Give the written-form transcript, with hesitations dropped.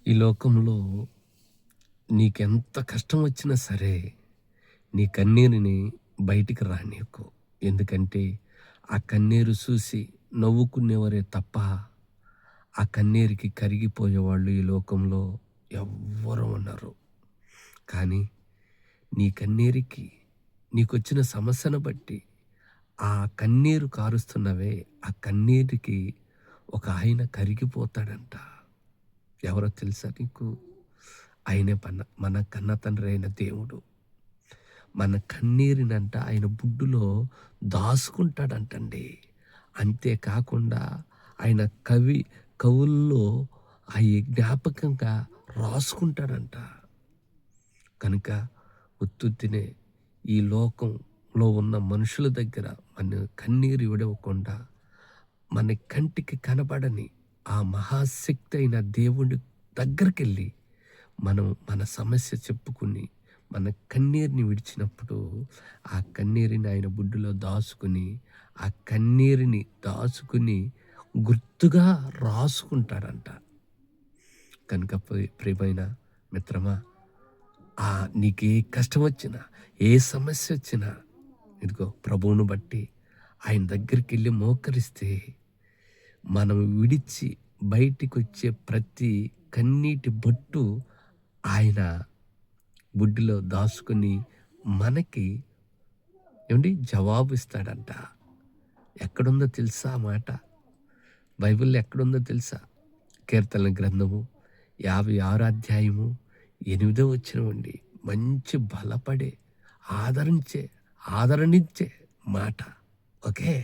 ఈ లోకంలో నీకెంత కష్టం వచ్చినా సరే నీ కన్నీరుని బయటికి రానీయకు. ఎందుకంటే ఆ కన్నీరు చూసి నవ్వుకునేవారే తప్ప ఆ కన్నీరుకి కరిగిపోయేవాళ్ళు ఈ లోకంలో ఎవ్వరు ఉన్నారు. కానీ నీ కన్నీరుకి నీకొచ్చిన సమస్యను బట్టి ఆ కన్నీరు కారుస్తున్నవే ఆ కన్నీరుకి ఒక ఆయన కరిగిపోతాడంట. ఎవరో తెలుసా నీకు? ఆయనే మన కన్న తండ్రి అయిన దేవుడు. మన కన్నీరినంట ఆయన బుడ్డులో దాసుకుంటాడంటండి. అంతేకాకుండా ఆయన కవుల్లో అవి జ్ఞాపకంగా రాసుకుంటాడంట. కనుక ఉత్తుత్తినే ఈ లోకంలో ఉన్న మనుషుల దగ్గర మన కన్నీరు విడవకుండా మన కంటికి కనబడని ఆ మహాశక్తి అయిన దేవుడి దగ్గరికి వెళ్ళి మనం మన సమస్య చెప్పుకుని మన కన్నీరుని విడిచినప్పుడు ఆ కన్నీరుని ఆయన బుడ్డులో దాచుకుని ఆ కన్నీరుని దాచుకుని గుర్తుగా రాసుకుంటాడంట. కనుక ప్రియమైన మిత్రమా, నీకే కష్టం వచ్చినా ఏ సమస్య వచ్చినా ఇదిగో ప్రభువును బట్టి ఆయన దగ్గరికి వెళ్ళి మోకరిస్తే మనం విడిచి బయటికి వచ్చే ప్రతి కన్నీటి బొట్టు ఆయన బుడ్డిలో దాచుకుని మనకి జవాబు ఇస్తాడంట. ఎక్కడుందో తెలుసా ఆ మాట? బైబిల్లో ఎక్కడుందో తెలుసా? కీర్తనల గ్రంథము 56 అధ్యాయము 8వ వచనం. మంచి బలపడే ఆదరించే మాట. ఓకే.